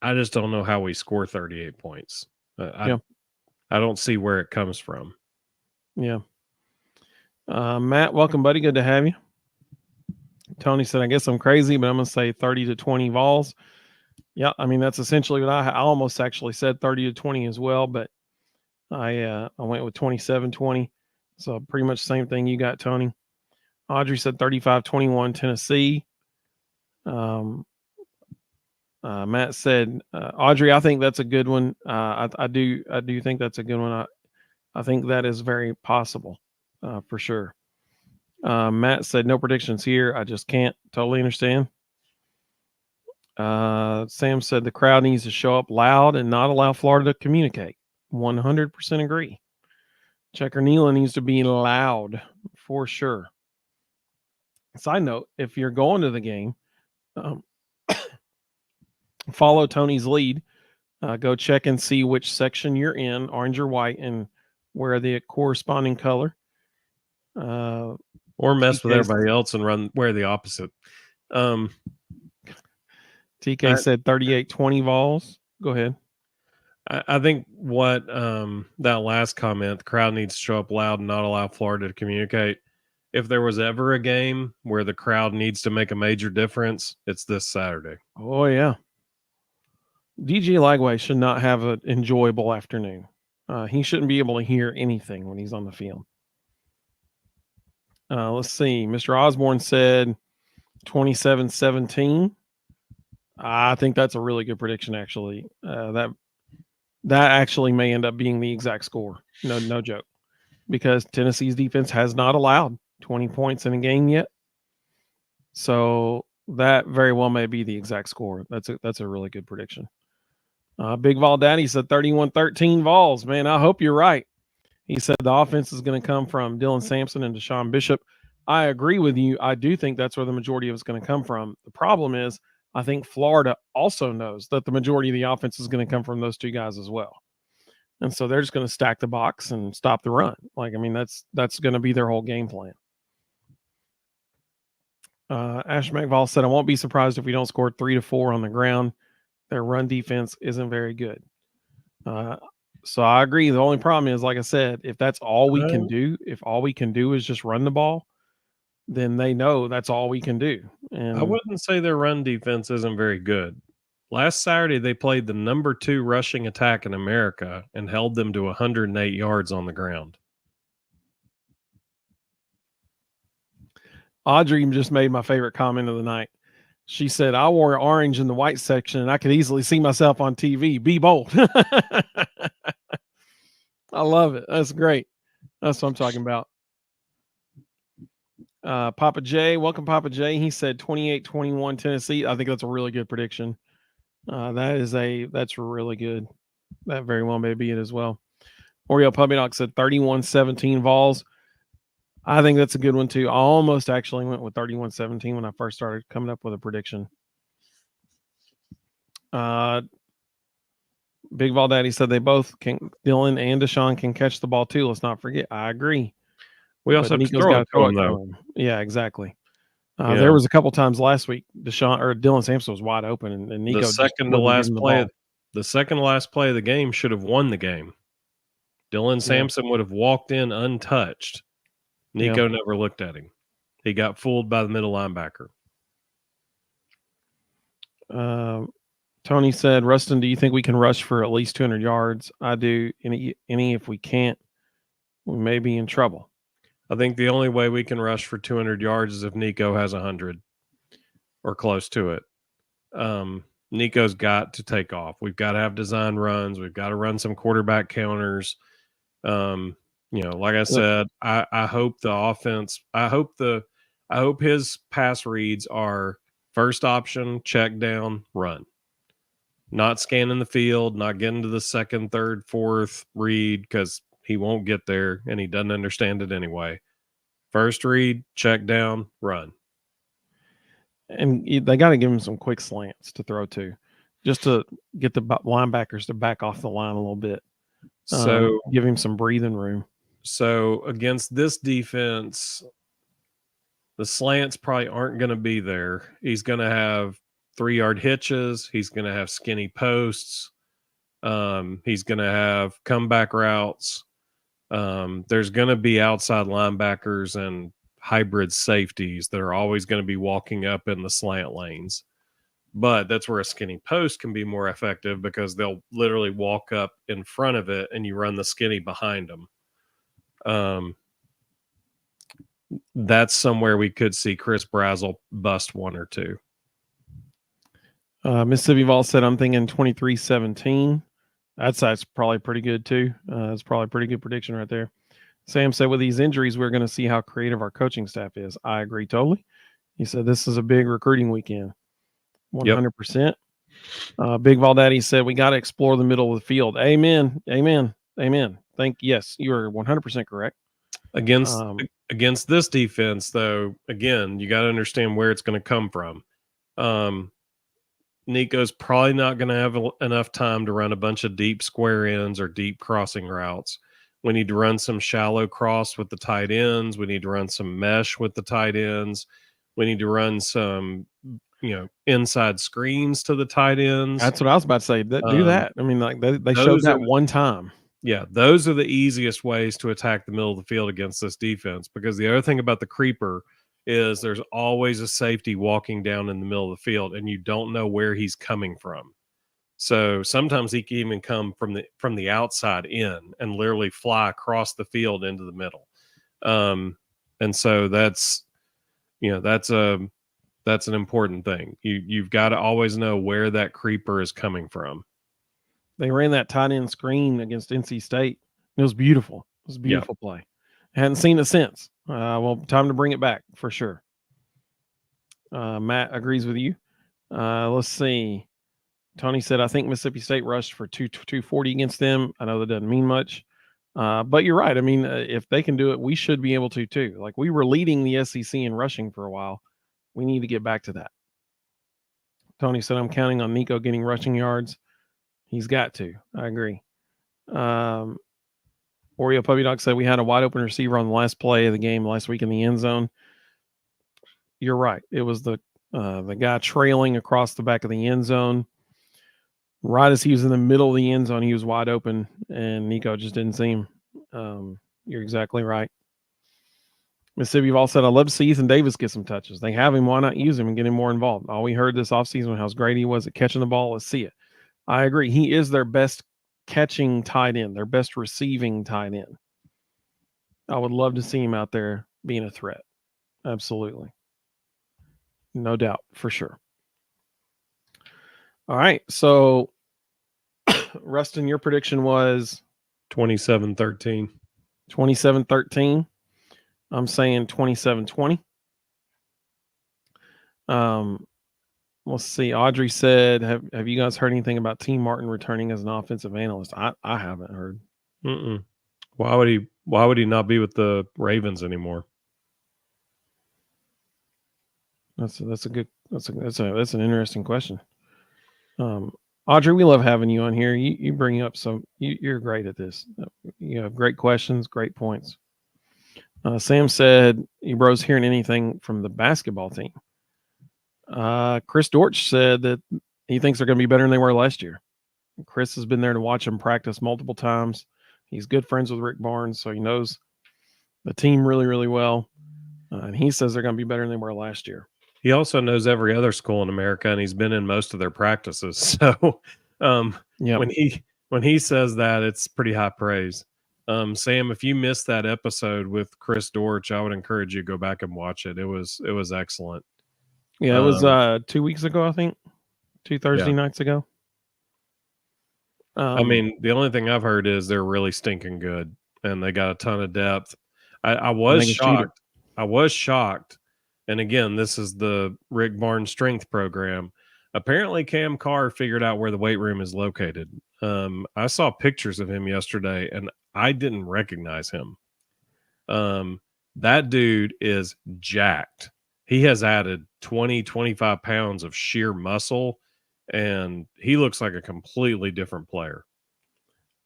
I just don't know how we score 38 points. Yeah. I don't see where it comes from. Yeah. Matt, welcome, buddy. Good to have you. Tony said, I guess I'm crazy, but I'm going to say 30 to 20 Vols. Yeah, I mean, that's essentially what I almost actually said 30 to 20 as well, but I went with 27-20. So pretty much the same thing you got, Tony. Audrey said 35-21 Tennessee. Matt said, Audrey, I think that's a good one. I do think that's a good one. I think that is very possible, for sure. Matt said no predictions here. I just can't totally understand. Sam said the crowd needs to show up loud and not allow Florida to communicate. 100% agree. Checker Nealon needs to be loud for sure. Side note, if you're going to the game, follow Tony's lead. Go check and see which section you're in, orange or white, and wear the corresponding color. Or mess with everybody else and wear the opposite. TK said 38-20 Vols. Go ahead. I think what that last comment, the crowd needs to show up loud and not allow Florida to communicate. If there was ever a game where the crowd needs to make a major difference, it's this Saturday. Oh, yeah. DJ Lagway should not have an enjoyable afternoon. He shouldn't be able to hear anything when he's on the field. Let's see. Mr. Osborne said 27-17. I think that's a really good prediction, actually. That actually may end up being the exact score. No joke. Because Tennessee's defense has not allowed 20 points in a game yet. So that very well may be the exact score. That's a really good prediction. Big Vol Daddy said 31-13 Vols. Man, I hope you're right. He said the offense is going to come from Dylan Sampson and Deshaun Bishop. I agree with you. I do think that's where the majority of it's going to come from. The problem is I think Florida also knows that the majority of the offense is going to come from those two guys as well. And so they're just going to stack the box and stop the run. Like, I mean, that's going to be their whole game plan. Ash McVall said, I won't be surprised if we don't score 3 to 4 on the ground. Their run defense isn't very good. So I agree. The only problem is, like I said, if that's all we can do, if all we can do is just run the ball, then they know that's all we can do. And I wouldn't say their run defense isn't very good. Last Saturday, they played the number 2 rushing attack in America and held them to 108 yards on the ground. Audrey just made my favorite comment of the night. She said, I wore orange in the white section and I could easily see myself on TV. Be bold. I love it. That's great. That's what I'm talking about. Papa J, welcome Papa J. He said 28-21 Tennessee. I think that's a really good prediction. That's really good. That very well may be it as well. Oreo Puppy Dog said 31-17 Vols. I think that's a good one too. I almost actually went with 31-17 when I first started coming up with a prediction. Big Vol Daddy said they both can. Dylan and Deshaun can catch the ball too. Let's not forget. I agree. We also have to throw it to him, though. Yeah, exactly. There was a couple times last week Dylan Sampson was wide open, and Nico. The second to last play of the game should have won the game. Dylan Sampson would have walked in untouched. Nico never looked at him. He got fooled by the middle linebacker. Tony said, Rustin, do you think we can rush for at least 200 yards? I do. Any if we can't, we may be in trouble. I think the only way we can rush for 200 yards is if Nico has 100 or close to it. Nico's got to take off. We've got to have design runs. We've got to run some quarterback counters. Like I said, I hope the offense, I hope his pass reads are first option, check down, run. Not scanning the field, not getting to the second, third, fourth read because he won't get there and he doesn't understand it anyway. First read, check down, run. And they got to give him some quick slants to throw to, just to get the linebackers to back off the line a little bit. So give him some breathing room. So against this defense, the slants probably aren't going to be there. He's going to have 3-yard hitches. He's going to have skinny posts. He's going to have comeback routes. There's going to be outside linebackers and hybrid safeties that are always going to be walking up in the slant lanes. But that's where a skinny post can be more effective because they'll literally walk up in front of it and you run the skinny behind them. That's somewhere we could see Chris Brazzell bust one or two. Mississippi Vol said, I'm thinking 23-17. That's probably pretty good too. That's probably a pretty good prediction right there. Sam said, with these injuries, we're going to see how creative our coaching staff is. I agree totally. He said, this is a big recruiting weekend. 100%. Yep. Big Vol Daddy said, we got to explore the middle of the field. Amen. Amen. Amen. Yes, you are 100% correct. Against this defense, though, again, you got to understand where it's going to come from. Nico's probably not going to have enough time to run a bunch of deep square ends or deep crossing routes. We need to run some shallow cross with the tight ends. We need to run some mesh with the tight ends. We need to run some, inside screens to the tight ends. That's what I was about to say. Do that. I mean, like they showed that one time. Yeah, those are the easiest ways to attack the middle of the field against this defense, because the other thing about the creeper is there's always a safety walking down in the middle of the field and you don't know where he's coming from. So sometimes he can even come from the outside in and literally fly across the field into the middle. And so that's an important thing. You've got to always know where that creeper is coming from. They ran that tight end screen against NC State. It was beautiful. It was a beautiful play. I hadn't seen it since. Well, time to bring it back for sure. Matt agrees with you. Let's see. Tony said, I think Mississippi State rushed for 240 against them. I know that doesn't mean much. But you're right. I mean, if they can do it, we should be able to too. Like, we were leading the SEC in rushing for a while. We need to get back to that. Tony said, I'm counting on Nico getting rushing yards. He's got to. I agree. Oreo Puppy Dog said, we had a wide open receiver on the last play of the game last week in the end zone. You're right. It was the guy trailing across the back of the end zone. Right as he was in the middle of the end zone, he was wide open, and Nico just didn't see him. You're exactly right. Mississippi Vol said, I'd love to see Ethan Davis get some touches. They have him. Why not use him and get him more involved? All we heard this offseason, how great he was at catching the ball. Let's see it. I agree. He is their best catching tight end, their best receiving tight end. I would love to see him out there being a threat. Absolutely. No doubt, for sure. All right. So, Rustin, your prediction was 27-13. 27-13. I'm saying 27-20. Let's see. Audrey said, have you guys heard anything about T. Martin returning as an offensive analyst? I haven't heard. Why would he not be with the Ravens anymore? That's an interesting question. Audrey, we love having you on here. You bring up you're great at this. You have great questions, great points. Sam said, you bros hearing anything from the basketball team? Chris Dortch said that he thinks they're going to be better than they were last year. Chris has been there to watch them practice multiple times. He's good friends with Rick Barnes, so he knows the team really, really well. And he says they're going to be better than they were last year. He also knows every other school in America, and he's been in most of their practices. So when he says that, it's pretty high praise. Sam, if you missed that episode with Chris Dortch, I would encourage you to go back and watch it. It was excellent. Yeah, it was 2 weeks ago, I think. 2 Thursday nights ago. I mean, the only thing I've heard is they're really stinking good, and they got a ton of depth. I was shocked. I was shocked. And again, this is the Rick Barnes strength program. Apparently, Cam Carr figured out where the weight room is located. I saw pictures of him yesterday, and I didn't recognize him. That dude is jacked. He has added 20, 25 pounds of sheer muscle, and he looks like a completely different player.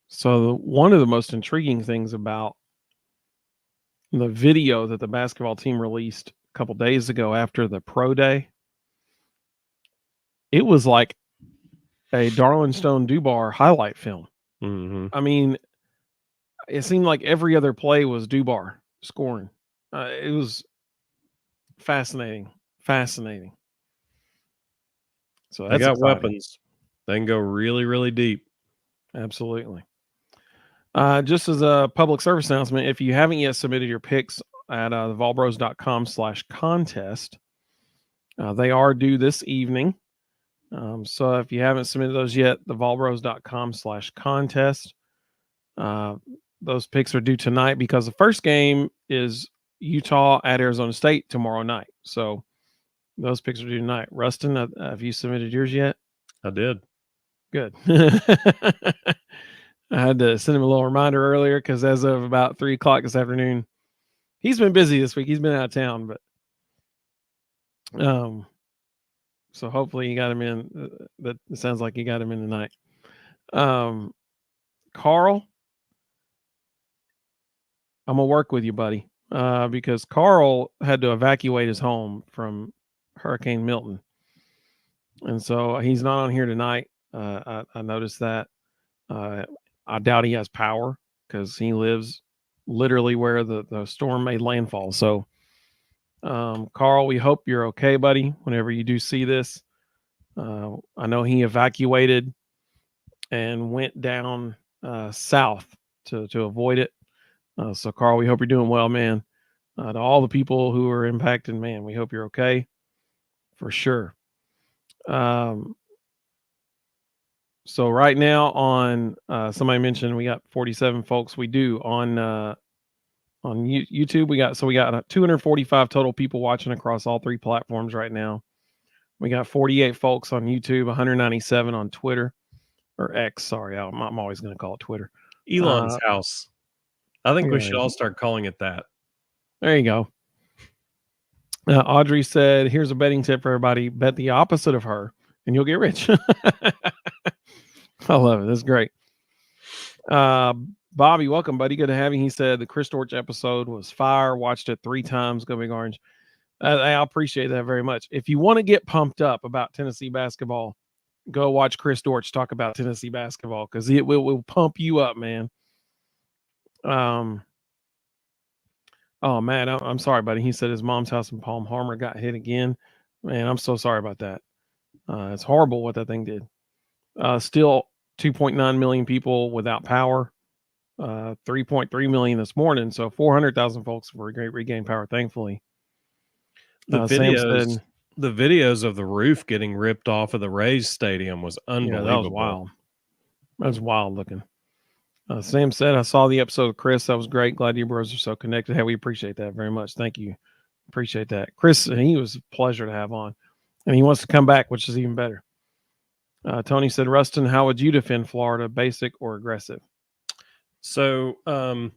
So one of the most intriguing things about the video that the basketball team released a couple days ago after the pro day, it was like a Darlin Stone Dubar highlight film. Mm-hmm. I mean, it seemed like every other play was Dubar scoring. It was fascinating. So They that's got exciting. weapons. They can go really, really deep. Absolutely. Just as a public service announcement, if you haven't yet submitted your picks at thevolbros.com/contest, they are due this evening. So if you haven't submitted those yet, thevolbros.com/contest. Those picks are due tonight because the first game is Utah at Arizona State tomorrow night. So those picks are due tonight. Rustin, have you submitted yours yet? I did. Good. I had to send him a little reminder earlier because as of about 3:00 this afternoon, he's been busy this week. He's been out of town, but so hopefully you got him in. That sounds like you got him in tonight. Carl, I'm gonna work with you, buddy, because Carl had to evacuate his home from Hurricane Milton, and so he's not on here tonight. I noticed that. I doubt he has power because he lives literally where the storm made landfall. So, Carl, we hope you're okay, buddy. Whenever you do see this, I know he evacuated and went down south to avoid it. So, Carl, we hope you're doing well, man. To all the people who are impacted, man, we hope you're okay for sure. So right now on somebody mentioned we got 47 folks. We do on YouTube. We got 245 total people watching across all three platforms right now. We got 48 folks on YouTube, 197 on Twitter or X. Sorry, I'm always going to call it Twitter. Elon's house. I think we yeah, should all start calling it that. There you go. Audrey said, "Here's a betting tip for everybody: bet the opposite of her, and you'll get rich." I love it. That's great. Bobby, welcome, buddy. Good to have you. He said the Chris Dortch episode was fire. Watched it 3 times. Go Big Orange. I appreciate that very much. If you want to get pumped up about Tennessee basketball, go watch Chris Dortch talk about Tennessee basketball because it will pump you up, man. Oh man, I'm sorry, buddy. He said his mom's house in Palm Harbor got hit again. Man, I'm so sorry about that. It's horrible what that thing did. Still 2.9 million people without power. 3.3 million this morning. So 400,000 folks were regained power, thankfully. The videos of the roof getting ripped off of the Rays Stadium was unbelievable. Yeah, that was wild. That was wild looking. Sam said, I saw the episode of Chris. That was great. Glad you bros are so connected. Hey, we appreciate that very much. Thank you. Appreciate that. Chris, he was a pleasure to have on. And he wants to come back, which is even better. Tony said, Rustin, how would you defend Florida, basic or aggressive? So,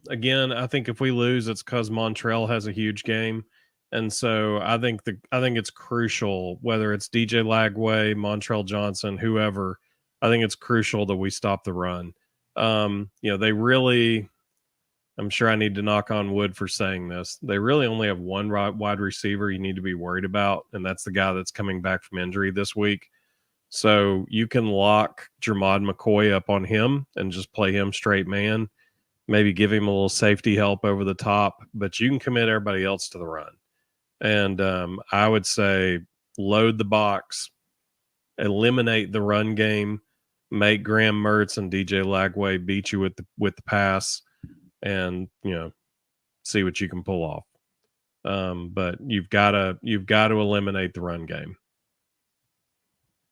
again, I think if we lose, it's because Montrell has a huge game. And so I think it's crucial, whether it's DJ Lagway, Montrell Johnson, whoever, I think it's crucial that we stop the run. They really, I'm sure I need to knock on wood for saying this. They really only have one wide receiver you need to be worried about, and that's the guy that's coming back from injury this week. So you can lock Jermod McCoy up on him and just play him straight man, maybe give him a little safety help over the top, but you can commit everybody else to the run. And I would say load the box, eliminate the run game, make Graham Mertz and DJ Lagway beat you with the pass, and see what you can pull off. But you've got to eliminate the run game.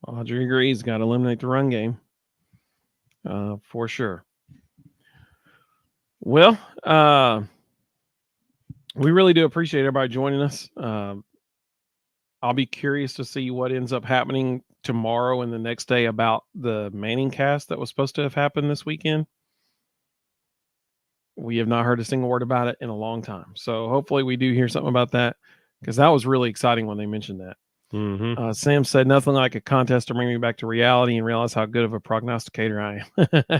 Audrey agrees. Got to eliminate the run game for sure. Well, we really do appreciate everybody joining us. I'll be curious to see what ends up happening tomorrow and the next day about the Manning cast that was supposed to have happened this weekend. We have not heard a single word about it in a long time. So hopefully we do hear something about that because that was really exciting when they mentioned that. Sam said, nothing like a contest to bring me back to reality and realize how good of a prognosticator I am.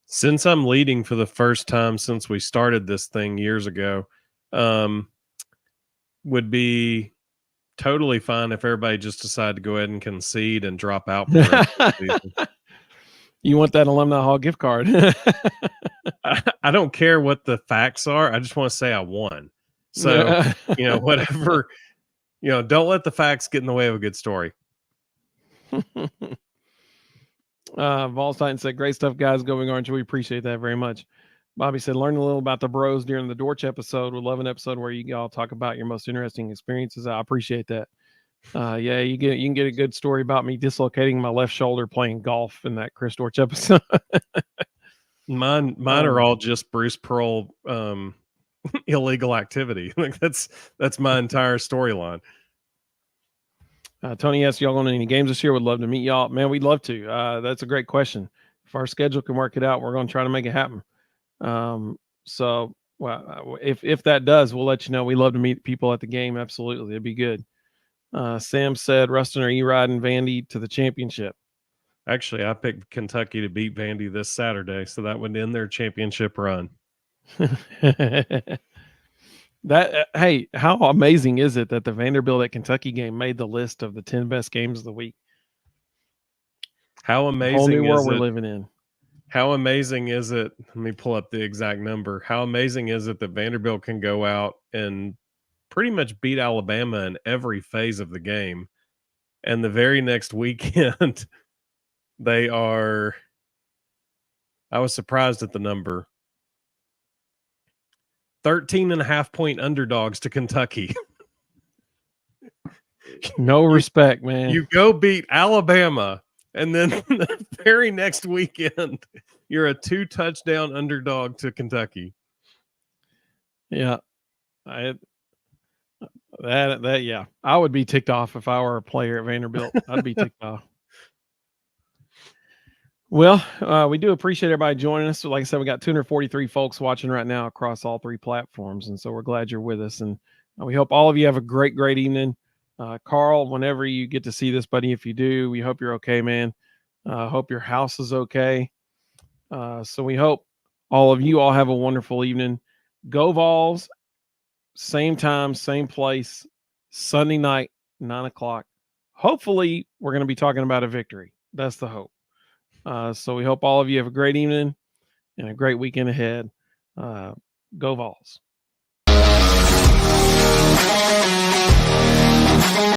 Since I'm leading for the first time since we started this thing years ago, would be totally fine if everybody just decided to go ahead and concede and drop out for the rest of the season. You want that Alumni Hall gift card? I don't care what the facts are. I just want to say I won. So, whatever, don't let the facts get in the way of a good story. Volstein said, great stuff, guys. Going Orange. We appreciate that very much. Bobby said, learn a little about the bros during the Dortch episode. Would love an episode where you all talk about your most interesting experiences. I appreciate that. Yeah, you can get a good story about me dislocating my left shoulder playing golf in that Chris Dortch episode. Mine are all just Bruce Pearl illegal activity. Like that's my entire storyline. Tony asked, y'all going to any games this year? Would love to meet y'all. Man, we'd love to. That's a great question. If our schedule can work it out, we're going to try to make it happen. So if that does, we'll let you know. We love to meet people at the game. Absolutely. It'd be good. Sam said Ruston or Erod and Vandy to the championship. Actually, I picked Kentucky to beat Vandy this Saturday, so that would end their championship run. Hey, how amazing is it that the Vanderbilt at Kentucky game made the list of the 10 best games of the week? How amazing whole new world is we're it? Living in. How amazing is it? Let me pull up the exact number. How amazing is it that Vanderbilt can go out and pretty much beat Alabama in every phase of the game, and the very next weekend they are, I was surprised at the number, 13.5-point underdogs to Kentucky. No respect, man. You go beat Alabama, and then the very next weekend, you're a 2-touchdown underdog to Kentucky. Yeah. I would be ticked off if I were a player at Vanderbilt. I'd be ticked off. Well, we do appreciate everybody joining us. Like I said, we got 243 folks watching right now across all 3 platforms. And so we're glad you're with us. And we hope all of you have a great, great evening. Carl, whenever you get to see this, buddy, if you do, we hope you're okay, man. Hope your house is okay. So we hope all of you all have a wonderful evening. Go Vols, same time, same place, Sunday night, 9:00. Hopefully, we're going to be talking about a victory. That's the hope. So we hope all of you have a great evening and a great weekend ahead. Go Vols.